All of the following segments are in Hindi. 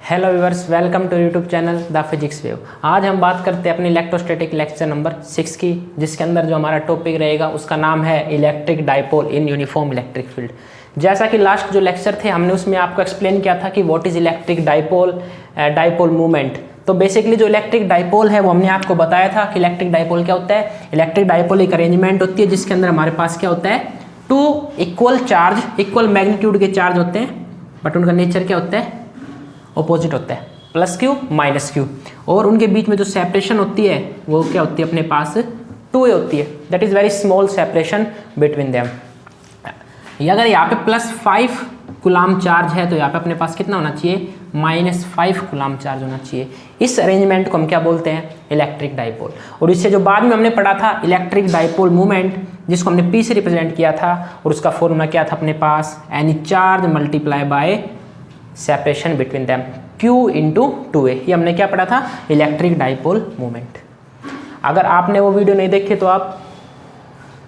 Hello viewers, welcome to YouTube channel the physics wave. आज हम बात करते हैं अपनी इलेक्ट्रोस्टैटिक लेक्चर नंबर 6 की, जिसके अंदर जो हमारा टॉपिक रहेगा उसका नाम है electric dipole in uniform electric field. जैसा कि लास्ट जो लेक्चर थे हमने उसमें आपको एक्सप्लेन किया था कि what is electric dipole movement. तो बेसिकली जो इलेक्ट्रिक डाइपोल है वो हमने आपको बताया था कि इलेक्ट्रिक डाइपोल क्या होता है। इलेक्ट्रिक डाइपोल एक अरेंजमेंट होती है जिसके अंदर हमारे पास क्या होता है, two equal charge, equal magnitude के चार्ज होते हैं, बट उनका नेचर क्या होता है, ऑपोजिट होता है, प्लस क्यू माइनस क्यू, और उनके बीच में जो सेपरेशन होती है वो क्या होती है, अपने पास 2a होती है। That is very small separation between them. अगर यहाँ पे +5 कूलाम चार्ज है तो यहाँ पे अपने पास कितना होना चाहिए, -5 कूलाम चार्ज होना चाहिए। इस अरेंजमेंट को हम क्या बोलते हैं, इलेक्ट्रिक डाइपोल। और इससे जो बाद में हमने पढ़ा था इलेक्ट्रिक डाइपोल मूवमेंट, जिसको हमने P से रिप्रेजेंट किया था, और उसका फॉर्मूला क्या था अपने पास, any charge multiply by separation between them, Q into 2a। ये हमने क्या पढ़ा था, इलेक्ट्रिक डाइपोल मूवमेंट। अगर आपने वो वीडियो नहीं देखे तो आप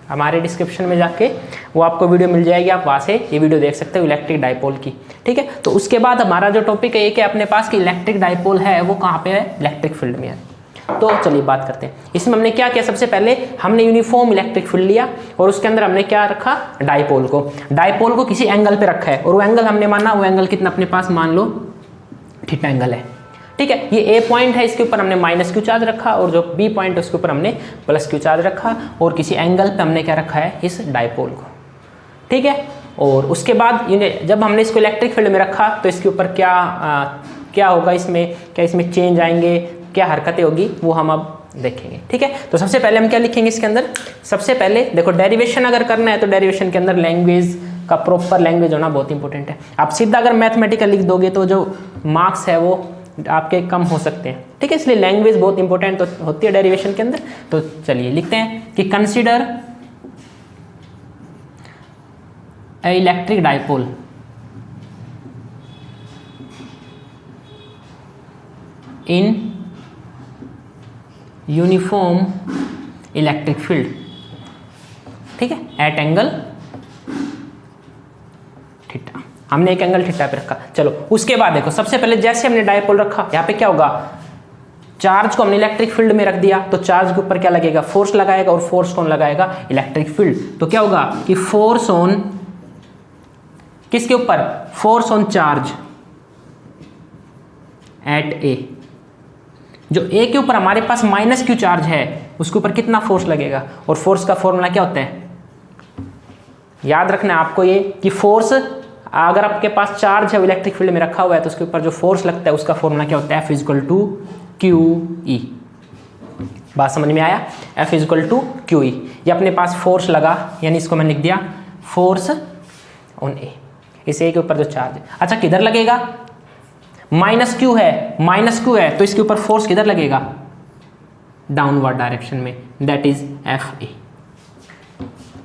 हमारे डिस्क्रिप्शन में जाके वो आपको वीडियो मिल जाएगी, आप वहाँ से ये वीडियो देख सकते हो इलेक्ट्रिक डाइपोल की। ठीक है, तो उसके बाद हमारा जो टॉपिक है ये कि अपने पास कि इलेक्ट्रिक डाइपोल है वो कहाँ पे है, इलेक्ट्रिक फील्ड में है। तो चलिए बात करते हैं। इसमें हमने क्या किया, सबसे पहले हमने यूनिफॉर्म इलेक्ट्रिक फील्ड लिया और उसके अंदर हमने क्या रखा, डाइपोल को। डाइपोल को किसी एंगल पे रखा है और वो एंगल हमने माना, वो एंगल कितना अपने पास, मान लो थीटा एंगल है। ठीक है, ये A पॉइंट है, इसके ऊपर हमने -q चार्ज रखा, और जो B पॉइंट है उसके ऊपर हमने +q चार्ज रखा, और किसी एंगल पे हमने क्या रखा है, इस डाइपोल को। ठीक है, और उसके बाद जब हमने इसको इलेक्ट्रिक फील्ड में रखा तो इसके ऊपर क्या होगा, इसमें क्या इसमें चेंज आएंगे, क्या हरकतें होगी, वो हम अब देखेंगे। ठीक है, तो सबसे पहले हम क्या लिखेंगे इसके अंदर, सबसे पहले देखो डेरिवेशन अगर करना है तो डेरिवेशन के अंदर लैंग्वेज का प्रॉपर लैंग्वेज होना बहुत इंपॉर्टेंट है। आप सीधा अगर मैथमेटिकल लिख दोगे तो जो मार्क्स है वो आपके कम हो सकते हैं। ठीक है, इसलिए लैंग्वेज बहुत इंपॉर्टेंट तो होती है डेरिवेशन के अंदर। तो चलिए लिखते हैं कि consider a electric dipole in uniform electric field. ठीक है, एट एंगल थीटा, हमने एक एंगल थीटा पे रखा। चलो उसके बाद देखो, सबसे पहले जैसे हमने डाइपोल रखा, यहाँ पे क्या होगा, चार्ज को हमने इलेक्ट्रिक फील्ड में रख दिया, तो चार्ज के ऊपर क्या लगेगा, फोर्स लगाएगा, और फोर्स कौन लगाएगा, इलेक्ट्रिक फील्ड। तो क्या होगा कि फोर्स ऑन किसके ऊपर, फोर्स ऑन चार्ज एट ए। जो A के ऊपर हमारे पास -q चार्ज है उसके ऊपर कितना फोर्स लगेगा, और फोर्स का फॉर्मूला क्या होता है, याद रखना है आपको ये कि फोर्स अगर आपके पास चार्ज है इलेक्ट्रिक फील्ड में रखा हुआ है तो उसके ऊपर जो फोर्स लगता है उसका फॉर्मूला क्या होता है, F = QE। बात समझ में आया, F = QE। ये अपने पास फोर्स लगा, यानी इसको मैंने लिख दिया फोर्स ऑन A, इस A के ऊपर जो चार्ज है। अच्छा किधर लगेगा, -q है तो इसके ऊपर फोर्स किधर लगेगा, डाउनवर्ड डायरेक्शन में, दैट इज FA।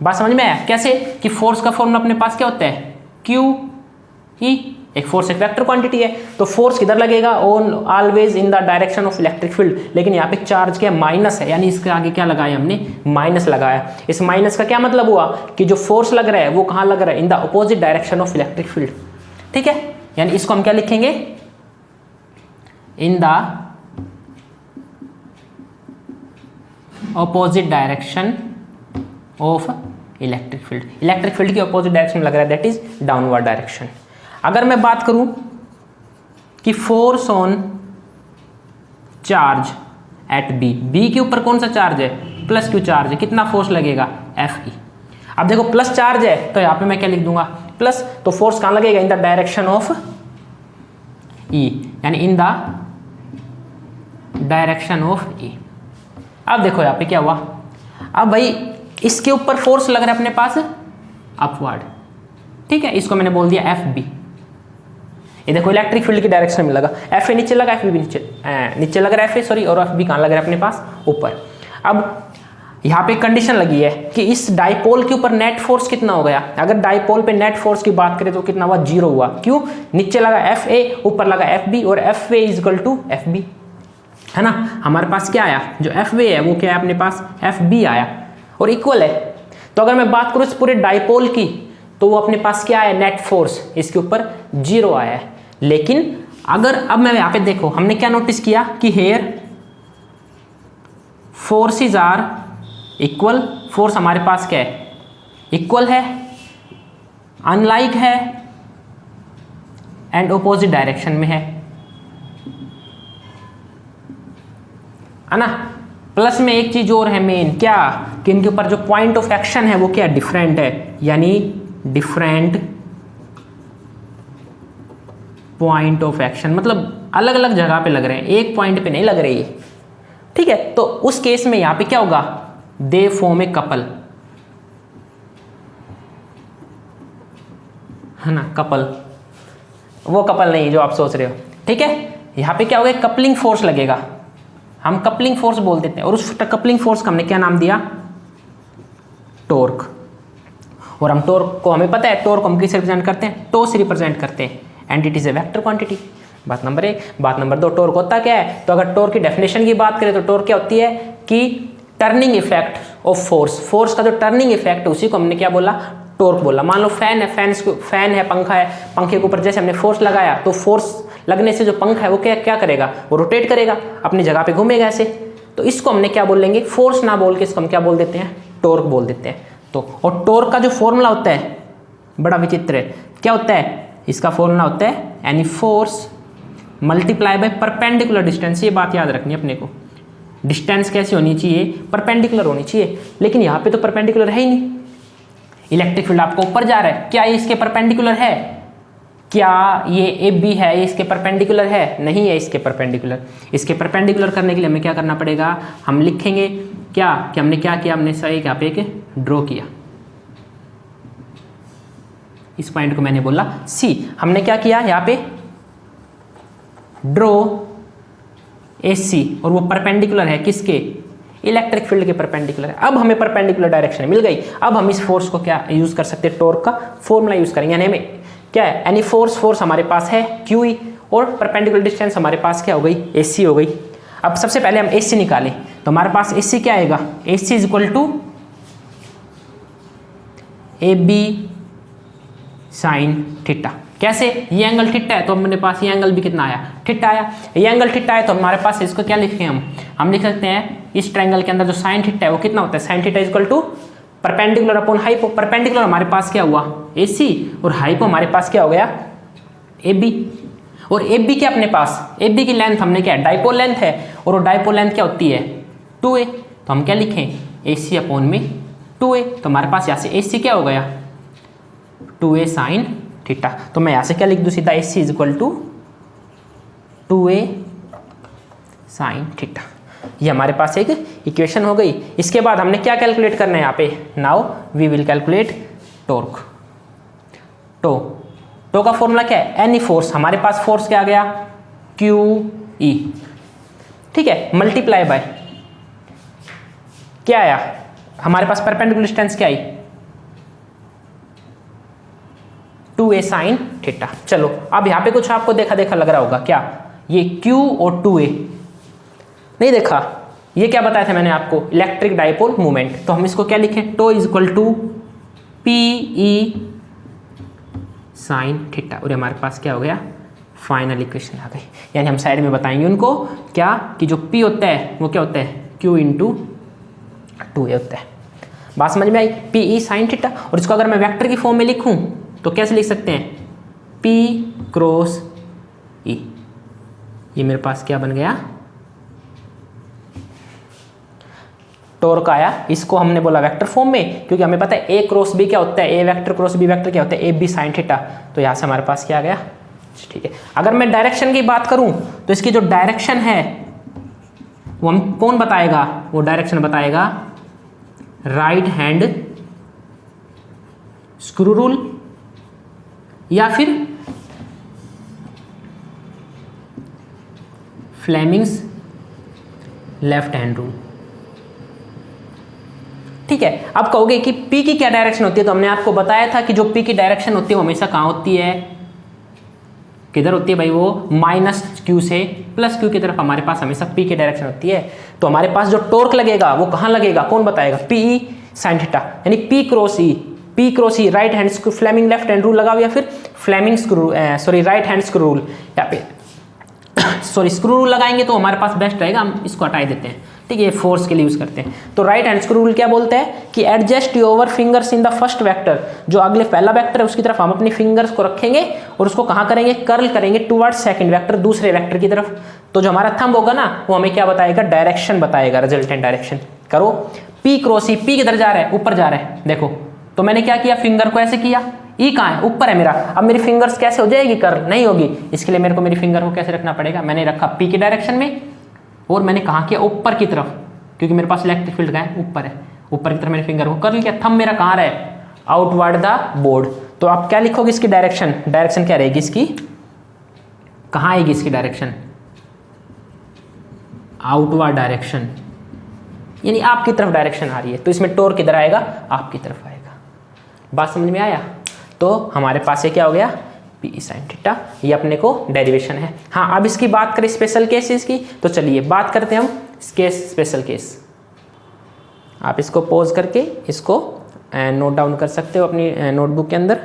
बात समझ में आया कैसे, कि फोर्स का फॉर्मूला अपने पास क्या होता है, QE। एक फोर्स एक वेक्टर क्वांटिटी है, तो फोर्स किधर लगेगा, on always in the direction of electric field. लेकिन यहाँ पे चार्ज क्या माइनस है, यानी इसके आगे क्या लगाया हमने, माइनस लगाया। इस माइनस का क्या मतलब हुआ कि जो फोर्स लग रहा है वो कहाँ लग रहा है, in the opposite direction of electric field. ठीक है, यानी इसको हम क्या लिखेंगे, in the opposite direction of electric field. Electric field की अपोजिट डायरेक्शन लग रहा है, दैट इज डाउनवर्ड डायरेक्शन। अगर मैं बात करूं कि force on charge at B के ऊपर कौन सा चार्ज है, +q चार्ज है, कितना फोर्स लगेगा, FE। अब देखो प्लस चार्ज है तो यहाँ पे मैं क्या लिख दूंगा, प्लस, तो फोर्स कहाँ लगेगा, in the direction of E, यानी in the direction of E। अब देखो यहाँ पे क्या हुआ, अब भाई इसके ऊपर फोर्स लग रहा है अपने पास अपवर्ड। ठीक है, इसको मैंने बोल दिया FB। ये देखो इलेक्ट्रिक फील्ड की डायरेक्शन में लगा, FA नीचे लगा, FB भी नीचे लग रहा है, FA सॉरी, और FB कहाँ लग रहा है अपने पास, ऊपर। अब यहाँ पे कंडीशन लगी है कि इस डाइपोल के ऊपर नेट फोर्स कितना हो गया। अगर डाइपोल पे नेट फोर्स की बात करें तो कितना हुआ, 0 हुआ। क्यों, नीचे लगा FA, ऊपर लगा FB, और FA = FB, है ना। हमारे पास क्या आया, जो FA है वो क्या है अपने पास, FB आया, और इक्वल है। तो अगर मैं बात करूँ इस पूरे डाइपोल की तो वो अपने पास क्या है, नेट फोर्स इसके ऊपर 0 आया है। लेकिन अगर अब मैं यहाँ पे देखो, हमने क्या नोटिस किया कि here forces are equal, force हमारे पास क्या है, इक्वल है, अनलाइक है एंड ऑपोजिट डायरेक्शन में है ना। प्लस में एक चीज और है मेन, क्या कि इनके ऊपर जो पॉइंट ऑफ एक्शन है वो क्या डिफरेंट है, यानी डिफरेंट पॉइंट ऑफ एक्शन, मतलब अलग अलग जगह पे लग रहे हैं, एक पॉइंट पे नहीं लग रही है। ठीक है, तो उस केस में यहां पे क्या होगा, दे फॉर्म ए कपल, है ना, कपल, वो कपल नहीं जो आप सोच रहे हो। ठीक है, यहां पे क्या होगा, कपलिंग फोर्स लगेगा, हम कपलिंग फोर्स बोल देते हैं, और उस कपलिंग फोर्स का हमने क्या नाम दिया, टॉर्क। और हम टॉर्क को, हमें पता है टॉर्क हम किसे रिप्रेजेंट करते हैं, टो से रिप्रेजेंट करते हैं, and it is a vector quantity. बात नंबर 1। बात नंबर 2, टॉर्क होता क्या है, तो अगर टॉर्क की डेफिनेशन की बात करें तो टॉर्क क्या होती है कि turning effect of force, force का जो टर्निंग इफेक्ट है उसी को हमने क्या बोला, टॉर्क बोला। मान लो फैन है, फैन है, पंखा है, पंखे के ऊपर जैसे हमने फोर्स लगाया तो फोर्स लगने से जो पंखा है वो क्या करेगा, वो रोटेट करेगा, अपनी जगह पे घूमेगा ऐसे। तो इसको हमने क्या बोल लेंगे, फोर्स ना बोल के इसको हम क्या बोल देते हैं, टॉर्क बोल देते हैं। तो और टॉर्क का जो फॉर्मूला होता है बड़ा विचित्र है, क्या होता है, इसका फॉर्मूला होता है any force multiply by perpendicular distance. ये बात याद रखनी है अपने को, डिस्टेंस कैसी होनी चाहिए, परपेंडिकुलर होनी चाहिए, लेकिन यहाँ पे तो परपेंडिकुलर है ही नहीं। इलेक्ट्रिक फील्ड आपको ऊपर जा रहा है, क्या ये इसके परपेंडिकुलर है, क्या ये ए बी है, ये इसके परपेंडिकुलर है, नहीं है इसके परपेंडिकुलर। इसके परपेंडिकुलर करने के लिए हमें क्या करना पड़ेगा, हम लिखेंगे क्या कि हमने क्या किया, हमने सही यहाँ पे एक ड्रॉ किया, इस पॉइंट को मैंने बोला सी। हमने क्या किया यहाँ पे, ड्रॉ ए सी, और वो परपेंडिकुलर है किसके, इलेक्ट्रिक फील्ड के परपेंडिकुलर है। अब हमें परपेंडिकुलर डायरेक्शन मिल गई, अब हम इस फोर्स को क्या यूज कर सकते हैं, टॉर्क का फॉर्मूला यूज करेंगे, यानी हमें क्या है, एनी फोर्स हमारे पास है क्यू, और परपेंडिकुलर डिस्टेंस हमारे पास क्या हो गई, ए सी हो गई। अब सबसे पहले हम ए सी निकालें, तो हमारे पास ए सी क्या आएगा, A C is equal to A B sine theta. कैसे, ये एंगल थीटा है तो हमारे पास ये एंगल भी कितना आया, थीटा आया। ये एंगल थीटा है तो हमारे पास इसको क्या लिखें, हम लिख सकते हैं इस ट्रायंगल के अंदर जो साइन थीटा है वो कितना होता है, sine theta is equal to perpendicular upon hypo. Perpendicular हमारे पास क्या हुआ, ए सी, और हाइपो हमारे पास क्या हो गया, ए बी। और ए बी क्या अपने पास, ए बी की लेंथ हमने क्या, डाइपोल लेंथ है, और वो डाइपोल लेंथ क्या होती है, 2a। तो हम क्या लिखें, ए सी अपॉन में 2a। तो हमारे पास यहाँ से ए सी क्या हो गया, 2a साइन थीटा। तो मैं यहाँ से क्या लिख दूँ सीधा, A C is equal to 2a sine theta. ये हमारे पास एक इक्वेशन हो गई। इसके बाद हमने क्या कैलकुलेट करना है यहाँ पे, now we will calculate torque. Tau का फॉर्मूला क्या है, एनी फोर्स, हमारे पास फोर्स क्या आ गया, क्यू ई, ठीक है, मल्टीप्लाई बाय क्या आया, हमारे पास परपेंडिकुलर डिस्टेंस क्या आई, 2a साइन थीटा। चलो अब यहाँ पे कुछ आपको देखा देखा लग रहा होगा, क्या ये q और 2a नहीं देखा, ये क्या बताया था मैंने आपको, इलेक्ट्रिक डाइपोल मूवमेंट। तो हम इसको क्या लिखें, tau is equal to P E sine theta, और हमारे पास क्या हो गया, फाइनल इक्वेशन आ गई। यानी हम साइड में बताएंगे उनको क्या, कि जो p होता है वो क्या होता है, q इंटू 2a होता है। बात समझ में आई, पी ई साइन थीटा। और इसको अगर मैं वेक्टर की फॉर्म में लिखूं तो कैसे लिख सकते हैं, p क्रॉस e। ये मेरे पास क्या बन गया, टॉर्क आया। इसको हमने बोला वेक्टर फॉर्म में, क्योंकि हमें पता है ए क्रॉस बी क्या होता है, ए वेक्टर क्रॉस बी वेक्टर क्या होता है, ए बी साइन थीटा। तो यहाँ से हमारे पास क्या आ गया, ठीक है। अगर मैं डायरेक्शन की बात करूं तो इसकी जो डायरेक्शन है वो हम कौन बताएगा, वो डायरेक्शन बताएगा राइट हैंड स्क्रू रूल या फिर फ्लेमिंग्स लेफ्ट हैंड रूल, ठीक है। अब कहोगे कि P की क्या डायरेक्शन होती है, तो हमने आपको बताया था कि जो P की डायरेक्शन होती है वो हमेशा कहाँ होती है, किधर होती है भाई, वो माइनस Q से प्लस Q की तरफ हमारे पास हमेशा P की डायरेक्शन होती है। तो हमारे पास जो टॉर्क लगेगा वो कहाँ लगेगा, कौन बताएगा, PE साइन थीटा, यानी P cross E right hand screw, Fleming left hand rule लगाओ या फिर Fleming screw, sorry right hand screw rule. यहाँ पे सॉरी स्क्रू रूल लगाएंगे तो हमारे पास बेस्ट रहेगा, हम इसको हटा देते हैं, ठीक है, ये फोर्स के लिए यूज करते हैं। तो राइट हैंड स्क्रू रूल क्या बोलते हैं कि adjust your fingers in the first vector, जो अगले पहला वेक्टर है उसकी तरफ हम अपनी फिंगर्स को रखेंगे और उसको कहाँ करेंगे, कर्ल करेंगे टुवर्ड सेकंड वेक्टर, दूसरे वेक्टर की तरफ। तो जो हमारा थंब होगा ना वो हमें क्या बताएगा, डायरेक्शन बताएगा, रिजल्टेंट डायरेक्शन। करो पी क्रॉस ई, पी किधर जा रहा है, ऊपर जा रहा है, देखो। तो मैंने क्या किया, फिंगर को ऐसे किया, ई कहाँ है, ऊपर है मेरा। अब मेरी फिंगर्स कैसे हो जाएगी, कर्ल नहीं होगी, इसके लिए मेरे को मेरी फिंगर को कैसे रखना पड़ेगा, मैंने रखा पी की डायरेक्शन में और मैंने कहाँ किया, ऊपर की तरफ, क्योंकि मेरे पास इलेक्ट्रिक फील्ड का है, ऊपर है, ऊपर की तरफ मैंने फिंगर को कर्ल किया। थंब मेरा कहाँ रहे, आउटवर्ड द बोर्ड। तो आप क्या लिखोगे इसकी डायरेक्शन, डायरेक्शन क्या रहेगी इसकी, कहाँ आएगी इसकी डायरेक्शन, आउटवर्ड डायरेक्शन, यानी आपकी तरफ डायरेक्शन आ रही है। तो इसमें टॉर्क किधर आएगा, आपकी तरफ आएगा। बात समझ में आया। तो हमारे पास ये क्या हो गया, पी साइन थीटा, ये अपने को डेरिवेशन है। हाँ, अब इसकी बात करें स्पेशल केसेस की, तो चलिए बात करते हैं हम केस, स्पेशल केस। आप इसको पॉज करके इसको नोट डाउन कर सकते हो अपनी नोटबुक के अंदर।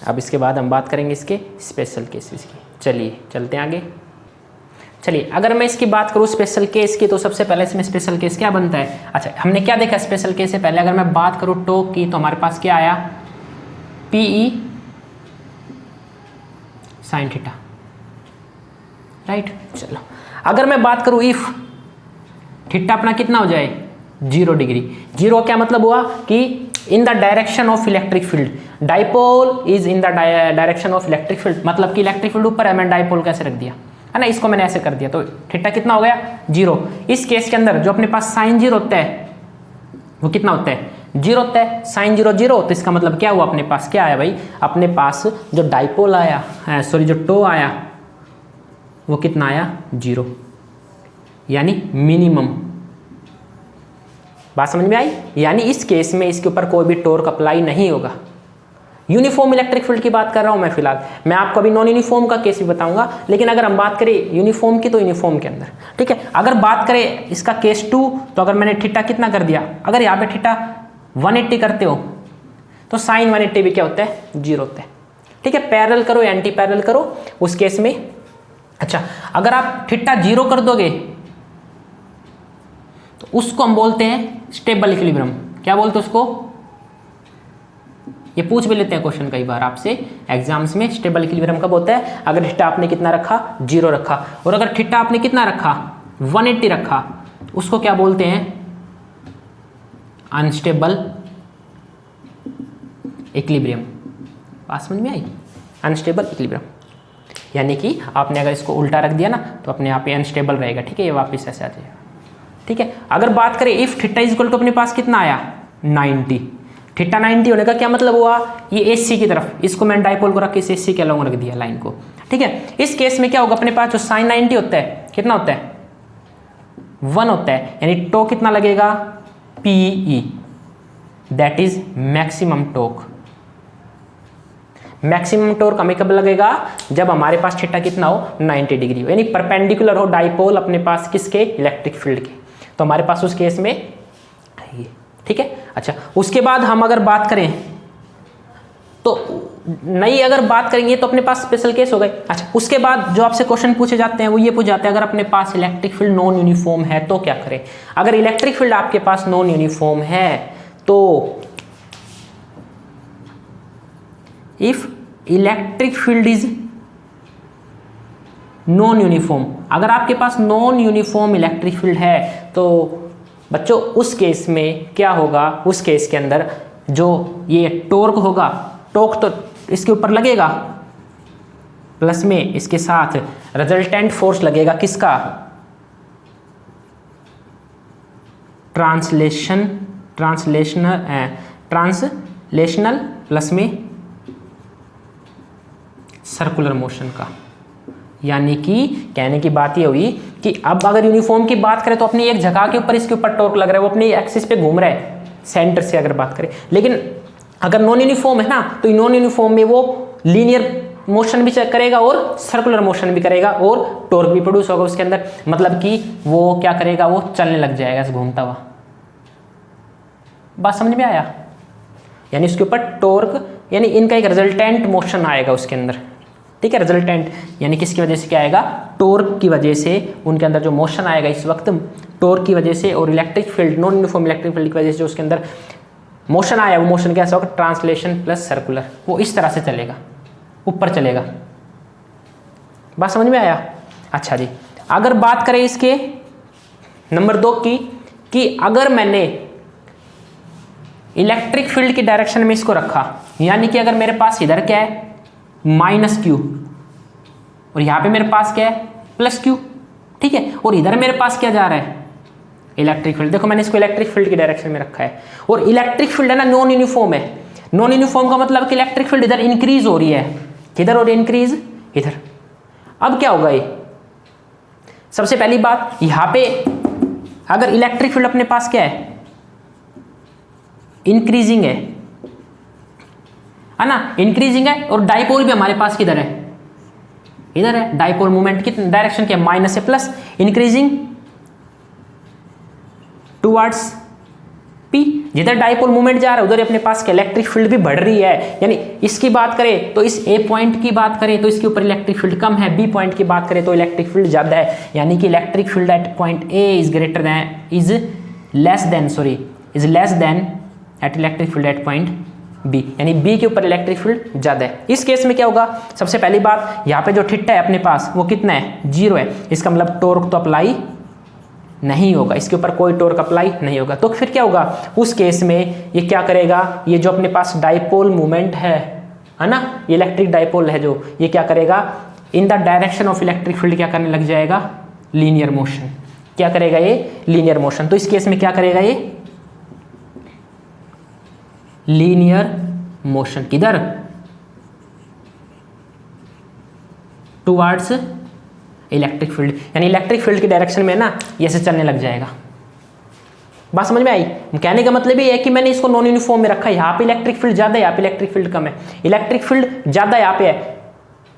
अब इसके बाद हम बात करेंगे इसके स्पेशल केसेस की। चलिए चलते हैं आगे। चलिए अगर मैं इसकी बात करूँ स्पेशल केस की, तो सबसे पहले इसमें स्पेशल केस क्या बनता है। अच्छा, हमने क्या देखा स्पेशल केस से पहले, अगर मैं बात करूँ टॉर्क की, तो हमारे पास क्या आया, पीई साइन थीटा, राइट। चलो अगर मैं बात करूँ इफ थीटा अपना कितना हो जाए, 0 डिग्री। 0 क्या मतलब हुआ कि in the direction of electric field, dipole is in the direction of electric field, मतलब कि इलेक्ट्रिक फील्ड ऊपर है, मैंने डाइपोल कैसे रख दिया है ना, इसको मैंने ऐसे कर दिया, तो थीटा कितना हो गया, 0। इस केस के अंदर जो अपने पास साइन 0 होता है वो कितना होता है, 0 होता है। साइन 0 0, तो इसका मतलब क्या हुआ, अपने पास क्या आया भाई, अपने पास जो डाइपोल आया, सॉरी जो टो आया वो कितना आया, 0, यानी मिनिमम। बात समझ में आई। यानी इस केस में इसके ऊपर कोई भी टॉर्क अप्लाई नहीं होगा। यूनिफॉर्म इलेक्ट्रिक फील्ड की बात कर रहा हूं मैं फिलहाल, मैं आपको अभी नॉन यूनिफॉर्म का केस भी बताऊंगा, लेकिन अगर हम बात करें यूनिफॉर्म की तो यूनिफॉर्म के अंदर, ठीक है। अगर बात करें इसका केस 2, तो अगर मैंने थीटा कितना कर दिया, अगर यहाँ पे थीटा 180 करते हो तो साइन 180 भी क्या होता है, 0 होता है, ठीक है। पैरेलल करो या एंटी पैरेलल करो उस केस में। अच्छा, अगर आप थीटा 0 कर दोगे तो उसको हम बोलते हैं स्टेबल इक्विलिब्रियम। क्या बोलते हैं उसको, ये पूछ भी लेते हैं क्वेश्चन कई बार आपसे एग्जाम्स में, स्टेबल इक्विलिब्रियम कब होता है, अगर थीटा आपने कितना रखा, 0 रखा, और अगर थीटा आपने कितना रखा, 180 रखा, उसको क्या बोलते हैं, अनस्टेबल इक्विलिब्रियम। बात समझ में आई, अनस्टेबल इक्विलिब्रियम, यानी कि आपने अगर इसको उल्टा रख दिया ना तो अपने आप ही अनस्टेबल रहेगा, ठीक है, ये वापस ऐसे आ जाएगा, ठीक है। अगर बात करें if theta is equal to अपने पास कितना आया, 90, थीटा 90 होने का क्या मतलब हुआ, ये एसी की तरफ, इसको मैंने डाइपोल को रख के इस एसी के अलॉन्ग रख दिया लाइन को, ठीक है। इस केस में क्या होगा, अपने पास जो साइन 90 होता है कितना होता है, 1 होता है, यानी टो कितना लगेगा, PE, that is maximum torque. Maximum torque हमें कब लगेगा, जब हमारे पास थीटा कितना हो, 90 डिग्री हो, यानी परपेंडिकुलर हो डाइपोल अपने पास किसके, इलेक्ट्रिक फील्ड के। तो हमारे पास उस केस में ये, ठीक है। अच्छा, उसके बाद हम अगर बात करें तो नई अगर बात करेंगे तो अपने पास स्पेशल केस हो गए। अच्छा, उसके बाद जो आपसे क्वेश्चन पूछे जाते हैं वो ये पूछे जाते हैं, अगर अपने पास इलेक्ट्रिक फील्ड नॉन यूनिफॉर्म है तो क्या करें। अगर इलेक्ट्रिक फील्ड आपके पास नॉन यूनिफॉर्म है तो if electric field is non uniform, अगर आपके पास नॉन यूनिफॉर्म इलेक्ट्रिक फील्ड है तो बच्चों उस केस में क्या होगा, उस केस के अंदर जो ये टॉर्क होगा, टॉर्क तो इसके ऊपर लगेगा, प्लस में इसके साथ रिजल्टेंट फोर्स लगेगा किसका, ट्रांसलेशनल प्लस में सर्कुलर मोशन का। यानी कि कहने की बात ये हुई कि अब अगर यूनिफॉर्म की बात करें तो अपनी एक जगह के ऊपर इसके ऊपर टॉर्क लग रहा है, वो अपनी एक्सिस पे घूम रहा है सेंटर से अगर बात करें। लेकिन अगर नॉन यूनिफॉर्म है ना तो नॉन यूनिफॉर्म में वो लीनियर मोशन भी चेक करेगा और सर्कुलर मोशन भी करेगा और टॉर्क भी प्रोड्यूस होगा उसके अंदर, मतलब कि वो क्या करेगा, वो चलने लग जाएगा घूमता हुआ। बात समझ में आया, यानी उसके ऊपर टॉर्क यानी इनका एक रिजल्टेंट मोशन आएगा उसके अंदर, ठीक है। रिजल्टेंट यानी किसकी वजह से क्या आएगा, टॉर्क की वजह से उनके अंदर जो मोशन आएगा इस वक्त टॉर्क की वजह से, और electric field non uniform electric field की वजह से जो उसके अंदर मोशन आया वो मोशन कैसा होगा, ट्रांसलेशन प्लस सर्कुलर, वो इस तरह से चलेगा, ऊपर चलेगा। बात समझ में आया? अच्छा जी, अगर बात करें इसके नंबर 2 की, कि अगर मैंने इलेक्ट्रिक फील्ड की डायरेक्शन में इसको रखा, यानी कि अगर मेरे पास इधर क्या है -q और यहां पे मेरे पास क्या है +q, ठीक है, और इधर मेरे पास क्या जा रहा है इलेक्ट्रिक फील्ड। देखो मैंने इसको इलेक्ट्रिक फील्ड की डायरेक्शन में रखा है, और इलेक्ट्रिक फील्ड है ना नॉन यूनिफॉर्म है। नॉन यूनिफॉर्म का मतलब कि इलेक्ट्रिक फील्ड इधर इंक्रीज हो रही है, किधर हो रही है इंक्रीज, इधर। अब क्या होगा ये, सबसे पहली बात यहां पे अगर इलेक्ट्रिक फील्ड अपने पास क्या है इंक्रीजिंग है ना, इंक्रीजिंग है, और डाइपोल भी हमारे पास किधर है, इधर है। डाइपोल मूवमेंट की डायरेक्शन क्या है, माइनस से प्लस, इंक्रीजिंग टुवर्ड्स P। जिधर डाइपोल मूवमेंट जा रहा है उधर अपने पास क्या इलेक्ट्रिक फील्ड भी बढ़ रही है। यानी इसकी बात करें तो इस A पॉइंट की बात करें तो इसके ऊपर इलेक्ट्रिक फील्ड कम है, B पॉइंट की बात करें तो इलेक्ट्रिक फील्ड ज्यादा है। यानी कि electric field at point A is less than at electric field at point B, यानी B के ऊपर इलेक्ट्रिक फील्ड ज्यादा है। इस केस में क्या होगा, सबसे पहली बात यहाँ पे जो थीटा है अपने पास वो कितना है 0 है, इसका मतलब टॉर्क तो अप्लाई नहीं होगा, इसके ऊपर कोई टॉर्क अप्लाई नहीं होगा। तो फिर क्या होगा उस केस में, ये क्या करेगा, ये जो अपने पास डाइपोल मूवमेंट है ना, ये इलेक्ट्रिक डाइपोल है जो, ये क्या करेगा in the direction of electric field क्या करने लग जाएगा, लीनियर मोशन। क्या करेगा ये लीनियर मोशन। तो इस केस में क्या करेगा ये लीनियर मोशन, किधर टुवर्ड्स इलेक्ट्रिक फील्ड, यानी इलेक्ट्रिक फील्ड की डायरेक्शन में ना ये ऐसे चलने लग जाएगा। बात समझ में आई? कहने का मतलब ये है कि मैंने इसको नॉन यूनिफॉर्म में रखा है, यहाँ पे इलेक्ट्रिक फील्ड ज्यादा है, यहाँ पे इलेक्ट्रिक फील्ड कम है। इलेक्ट्रिक फील्ड ज्यादा यहाँ पे है,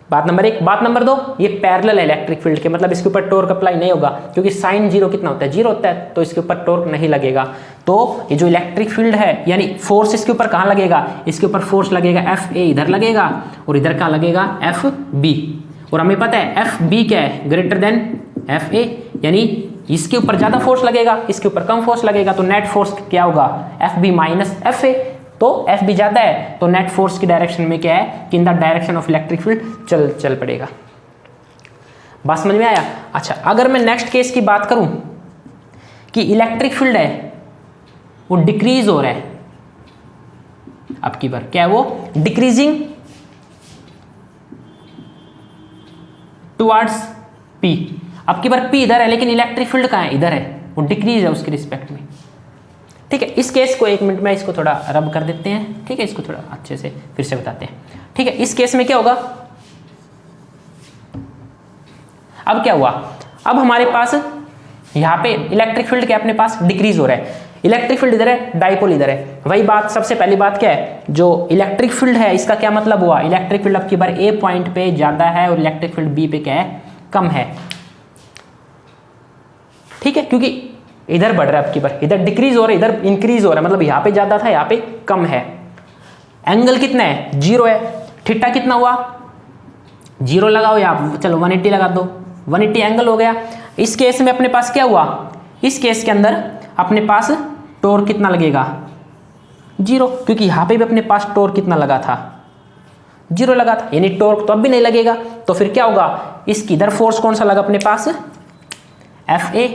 बात नंबर 1। बात नंबर 2, ये पैरेलल है इलेक्ट्रिक फील्ड के, मतलब इसके ऊपर टॉर्क अप्लाई नहीं होगा, क्योंकि साइन 0 कितना होता है 0 होता है, तो इसके ऊपर टॉर्क नहीं लगेगा। तो ये जो इलेक्ट्रिक फील्ड है यानी फोर्स इसके ऊपर कहाँ लगेगा, इसके ऊपर फोर्स लगेगा FA इधर लगेगा, और इधर कहाँ लगेगा FB। और हमें पता है FB क्या है ग्रेटर देन FA, यानी इसके ऊपर ज्यादा फोर्स लगेगा, इसके ऊपर कम फोर्स लगेगा, तो नेट फोर्स क्या होगा FB माइनस FA। तो FB ज्यादा है तो नेट फोर्स की डायरेक्शन में क्या है कि in the direction of electric field चल पड़ेगा। बात समझ में आया? अच्छा, अगर मैं नेक्स्ट केस की बात करूं कि इलेक्ट्रिक फील्ड है वो डिक्रीज हो रहा है, अब की बार क्या है वो डिक्रीजिंग टुवर्ड्स P। अब की बार P इधर है लेकिन इलेक्ट्रिक फील्ड कहाँ है, इधर है, वो डिक्रीज है उसके रिस्पेक्ट में। ठीक है, इस केस को 1 मिनट में इसको थोड़ा रब कर देते हैं, ठीक है, इसको थोड़ा अच्छे से फिर से बताते हैं। ठीक है, इस केस में क्या होगा, अब क्या हुआ, अब हमारे पास यहाँ पे इलेक्ट्रिक फील्ड क्या अपने पास डिक्रीज हो रहा है, इलेक्ट्रिक फील्ड इधर है, डाइपोल इधर है। वही बात, सबसे पहली बात क्या है, जो इलेक्ट्रिक फील्ड है इसका क्या मतलब हुआ, इलेक्ट्रिक फील्ड अब की बार A पॉइंट पे ज्यादा है और इलेक्ट्रिक फील्ड B पे क्या है कम है। ठीक है, क्योंकि इधर बढ़ रहा है, अब की बार इधर डिक्रीज हो रहा है, इधर इंक्रीज हो रहा है, मतलब यहाँ पे ज्यादा था यहाँ पे कम है। एंगल कितना है 0 है, थीटा कितना हुआ 0 लगाओ या चलो 180 लगा दो, 180 एंगल हो गया। इस केस में अपने पास क्या हुआ, इस केस के अंदर अपने पास टॉर्क कितना लगेगा 0, क्योंकि यहाँ पे भी अपने पास टॉर्क कितना लगा था 0 लगा था, यानी टॉर्क तो अब भी नहीं लगेगा। तो फिर क्या होगा, इसकी इधर फोर्स कौन सा लगा अपने पास FA,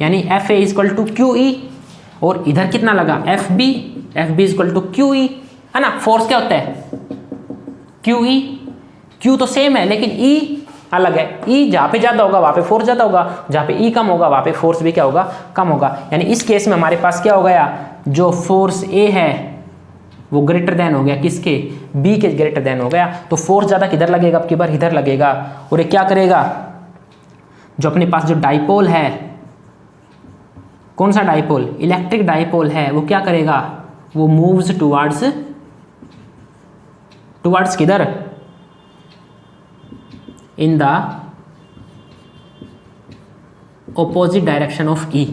यानी FA इक्वल टू QE, और इधर कितना लगा FB इक्वल टू QE, है ना। फोर्स क्या होता है QE, Q तो सेम है लेकिन E अलग है, E जहाँ पे ज्यादा होगा वहाँ पे फोर्स ज्यादा होगा, जहाँ पे E कम होगा वहाँ पे फोर्स भी क्या होगा कम होगा। यानी इस केस में हमारे पास क्या हो गया, जो फोर्स A है वो ग्रेटर देन हो गया किसके, B के ग्रेटर देन हो गया। तो फोर्स ज्यादा किधर लगेगा, अब की बार इधर लगेगा, और ये क्या करेगा, जो अपने पास जो डाइपोल है, कौन सा डाइपोल, इलेक्ट्रिक डाइपोल है, वो क्या करेगा, वो मूव्स टुवर्ड्स किधर, in the opposite direction of E।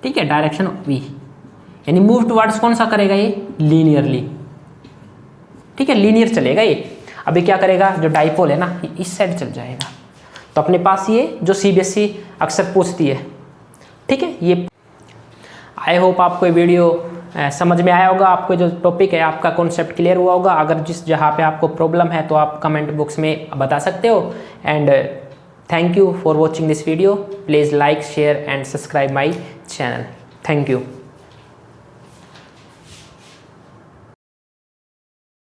ठीक है, डायरेक्शन ऑफ E, यानी मूव टुवर्ड्स कौन सा करेगा ये लीनियरली। ठीक है, लीनियर चलेगा ये। अभी क्या करेगा, जो डाइपोल है ना इस साइड चल जाएगा। तो अपने पास ये जो CBSE अक्सर पूछती है, ठीक है। ये आई होप आपको ये वीडियो समझ में आया होगा, आपको जो टॉपिक है आपका कॉन्सेप्ट क्लियर हुआ होगा। अगर जिस जहाँ पे आपको प्रॉब्लम है तो आप कमेंट बॉक्स में बता सकते हो। And thank you for watching this video. Please like, share and subscribe my channel. Thank you.